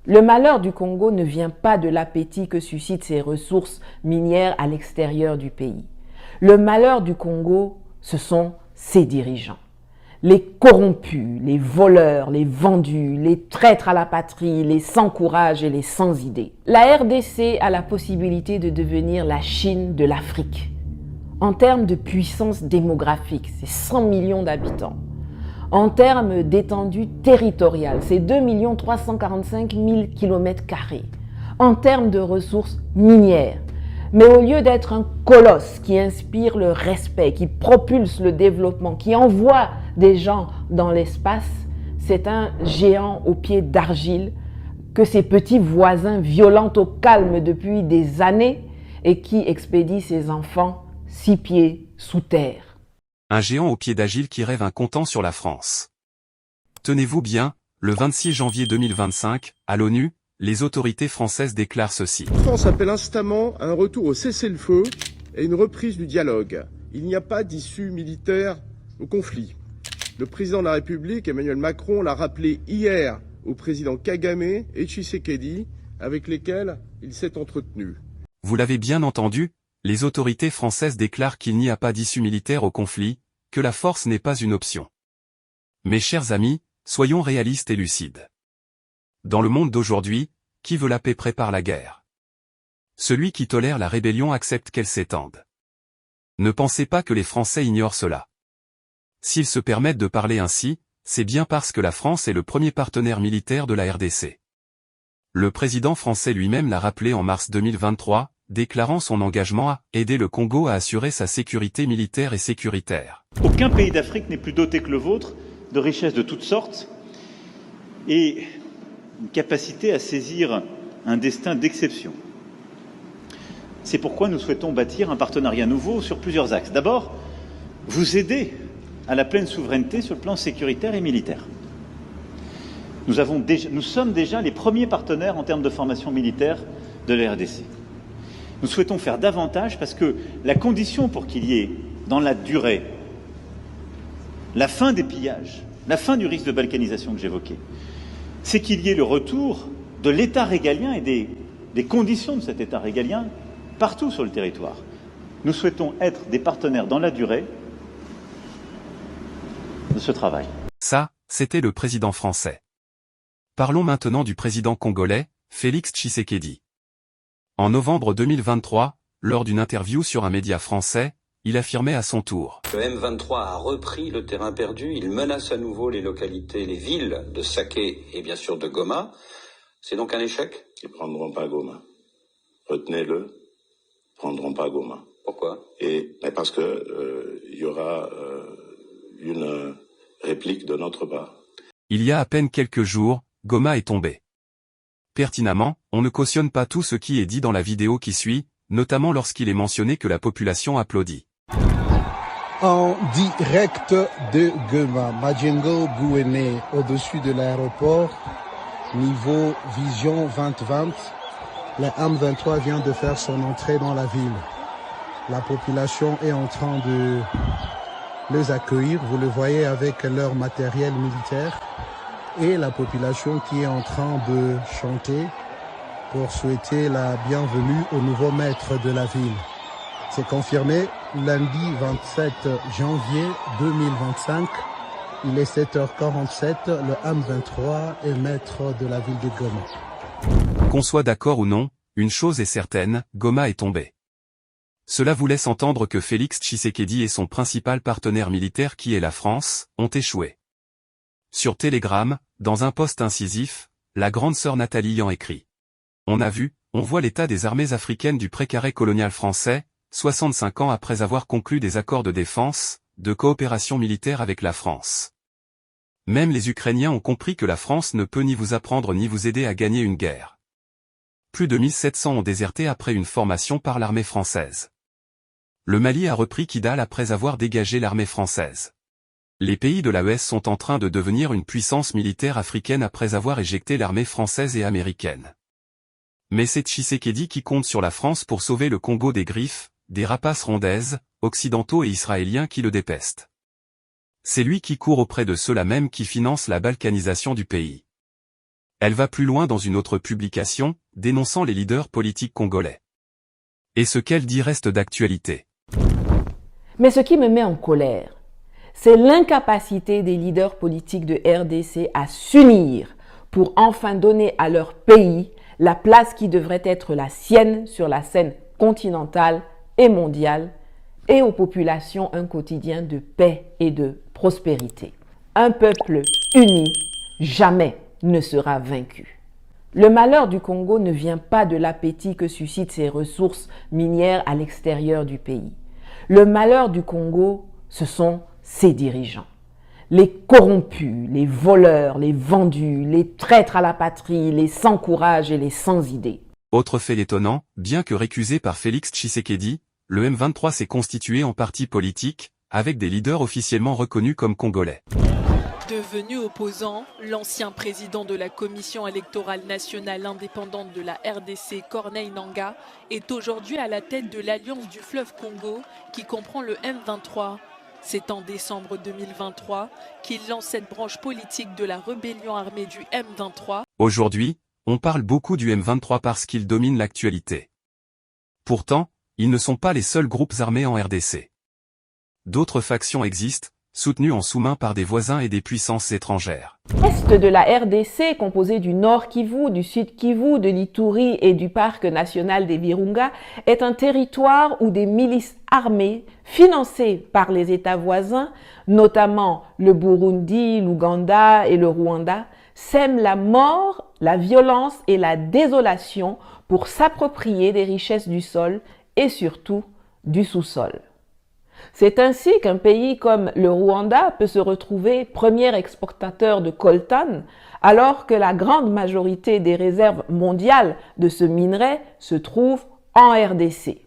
Le malheur du Congo ne vient pas de l'appétit que suscitent ses ressources minières à l'extérieur du pays. Le malheur du Congo, ce sont ses dirigeants. Les corrompus, les voleurs, les vendus, les traîtres à la patrie, les sans courage et les sans idées. La RDC a la possibilité de devenir la Chine de l'Afrique. En termes de puissance démographique, c'est 100 millions d'habitants. En termes d'étendue territoriale, c'est 2 345 000 km². En termes de ressources minières, mais au lieu d'être un colosse qui inspire le respect, qui propulse le développement, qui envoie des gens dans l'espace, c'est un géant aux pieds d'argile que ses petits voisins violentent au calme depuis des années et qui expédie ses enfants 6 pieds sous terre. Un géant aux pieds d'argile qui rêve un comptant sur la France. Tenez-vous bien, le 26 janvier 2025, à l'ONU, les autorités françaises déclarent ceci. La France appelle instamment à un retour au cessez-le-feu et une reprise du dialogue. Il n'y a pas d'issue militaire au conflit. Le président de la République, Emmanuel Macron, l'a rappelé hier au président Kagame et Tshisekedi, avec lesquels il s'est entretenu. Vous l'avez bien entendu, les autorités françaises déclarent qu'il n'y a pas d'issue militaire au conflit, que la force n'est pas une option. Mes chers amis, soyons réalistes et lucides. Dans le monde d'aujourd'hui, qui veut la paix prépare la guerre. Celui qui tolère la rébellion accepte qu'elle s'étende. Ne pensez pas que les Français ignorent cela. S'ils se permettent de parler ainsi, c'est bien parce que la France est le premier partenaire militaire de la RDC. Le président français lui-même l'a rappelé en mars 2023, déclarant son engagement à aider le Congo à assurer sa sécurité militaire et sécuritaire. Aucun pays d'Afrique n'est plus doté que le vôtre de richesses de toutes sortes et une capacité à saisir un destin d'exception. C'est pourquoi nous souhaitons bâtir un partenariat nouveau sur plusieurs axes. D'abord, vous aider à la pleine souveraineté sur le plan sécuritaire et militaire. Nous sommes déjà les premiers partenaires en termes de formation militaire de la RDC. Nous souhaitons faire davantage parce que la condition pour qu'il y ait, dans la durée, la fin des pillages, la fin du risque de balkanisation que j'évoquais, c'est qu'il y ait le retour de l'État régalien et des conditions de cet État régalien partout sur le territoire. Nous souhaitons être des partenaires dans la durée de ce travail. Ça, c'était le président français. Parlons maintenant du président congolais, Félix Tshisekedi. En novembre 2023, lors d'une interview sur un média français, il affirmait à son tour. Le M23 a repris le terrain perdu, il menace à nouveau les localités, les villes de Saké et bien sûr de Goma. C'est donc un échec? Ils ne prendront pas Goma. Retenez-le, ils ne prendront pas Goma. Pourquoi? Parce que y aura une réplique de notre part. Il y a à peine quelques jours, Goma est tombé. Pertinemment, on ne cautionne pas tout ce qui est dit dans la vidéo qui suit, notamment lorsqu'il est mentionné que la population applaudit. En direct de Goma, Majengo Gouene, au-dessus de l'aéroport, niveau vision 2020, le M23 vient de faire son entrée dans la ville. La population est en train de les accueillir, vous le voyez avec leur matériel militaire, et la population qui est en train de chanter pour souhaiter la bienvenue au nouveau maître de la ville. C'est confirmé lundi 27 janvier 2025, il est 7h47, le M23 est maître de la ville de Goma. Qu'on soit d'accord ou non, une chose est certaine, Goma est tombé. Cela vous laisse entendre que Félix Tshisekedi et son principal partenaire militaire qui est la France, ont échoué. Sur Telegram, dans un post incisif, la grande sœur Nathalie y en écrit. On a vu, on voit l'état des armées africaines du précaré colonial français, 65 ans après avoir conclu des accords de défense, de coopération militaire avec la France. Même les Ukrainiens ont compris que la France ne peut ni vous apprendre ni vous aider à gagner une guerre. Plus de 1700 ont déserté après une formation par l'armée française. Le Mali a repris Kidal après avoir dégagé l'armée française. Les pays de l'AES sont en train de devenir une puissance militaire africaine après avoir éjecté l'armée française et américaine. Mais c'est Tshisekedi qui compte sur la France pour sauver le Congo des griffes, des rapaces rwandaises, occidentaux et israéliens qui le dépestent. C'est lui qui court auprès de ceux-là même qui financent la balkanisation du pays. Elle va plus loin dans une autre publication, dénonçant les leaders politiques congolais. Et ce qu'elle dit reste d'actualité. Mais ce qui me met en colère, c'est l'incapacité des leaders politiques de RDC à s'unir pour enfin donner à leur pays la place qui devrait être la sienne sur la scène continentale et mondiale, et aux populations un quotidien de paix et de prospérité. Un peuple uni jamais ne sera vaincu. Le malheur du Congo ne vient pas de l'appétit que suscitent ses ressources minières à l'extérieur du pays. Le malheur du Congo, ce sont ses dirigeants. Les corrompus, les voleurs, les vendus, les traîtres à la patrie, les sans courage et les sans idées. Autre fait étonnant, bien que récusé par Félix Tshisekedi, le M23 s'est constitué en parti politique, avec des leaders officiellement reconnus comme congolais. Devenu opposant, l'ancien président de la Commission électorale nationale indépendante de la RDC, Corneille Nangaa, est aujourd'hui à la tête de l'Alliance du fleuve Congo, qui comprend le M23. C'est en décembre 2023 qu'il lance cette branche politique de la rébellion armée du M23. Aujourd'hui, on parle beaucoup du M23 parce qu'il domine l'actualité. Pourtant, ils ne sont pas les seuls groupes armés en RDC. D'autres factions existent, soutenues en sous-main par des voisins et des puissances étrangères. L'Est de la RDC, composé du Nord Kivu, du Sud Kivu, de l'Ituri et du Parc national des Virunga, est un territoire où des milices armées, financées par les États voisins, notamment le Burundi, l'Ouganda et le Rwanda, sèment la mort, la violence et la désolation pour s'approprier des richesses du sol et surtout du sous-sol. C'est ainsi qu'un pays comme le Rwanda peut se retrouver premier exportateur de coltan, alors que la grande majorité des réserves mondiales de ce minerai se trouvent en RDC.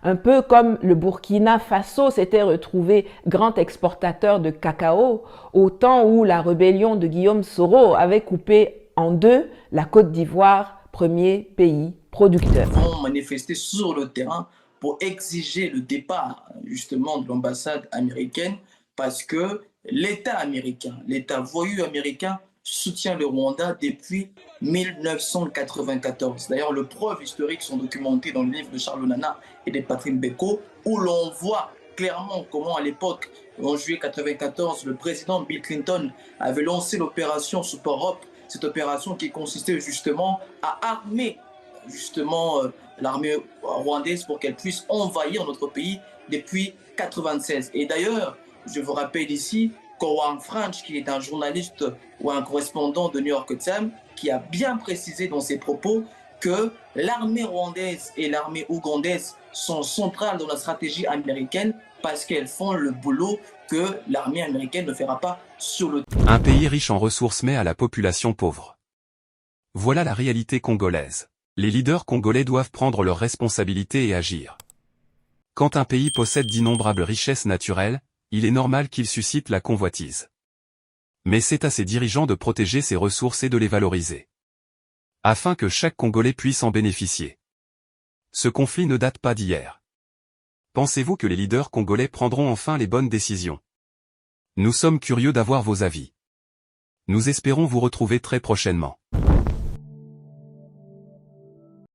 Un peu comme le Burkina Faso s'était retrouvé grand exportateur de cacao au temps où la rébellion de Guillaume Soro avait coupé en deux la Côte d'Ivoire, premier pays producteur. Ils ont manifesté sur le terrain pour exiger le départ justement de l'ambassade américaine parce que l'État américain, l'État voyou américain soutient le Rwanda depuis 1994. D'ailleurs, les preuves historiques sont documentées dans le livre de Charles Nana et de Patrick Beko où l'on voit clairement comment à l'époque, en juillet 1994, le président Bill Clinton avait lancé l'opération Super Hope, cette opération qui consistait justement à armer justement l'armée rwandaise pour qu'elle puisse envahir notre pays depuis 1996. Et d'ailleurs, je vous rappelle ici qu'Owen French, qui est un journaliste ou un correspondant de New York Times, qui a bien précisé dans ses propos que l'armée rwandaise et l'armée ougandaise sont centrales dans la stratégie américaine parce qu'elles font le boulot que l'armée américaine ne fera pas sur le terrain. Un pays riche en ressources mais à la population pauvre. Voilà la réalité congolaise. Les leaders congolais doivent prendre leurs responsabilités et agir. Quand un pays possède d'innombrables richesses naturelles, il est normal qu'il suscite la convoitise. Mais c'est à ses dirigeants de protéger ces ressources et de les valoriser, afin que chaque Congolais puisse en bénéficier. Ce conflit ne date pas d'hier. Pensez-vous que les leaders congolais prendront enfin les bonnes décisions? Nous sommes curieux d'avoir vos avis. Nous espérons vous retrouver très prochainement.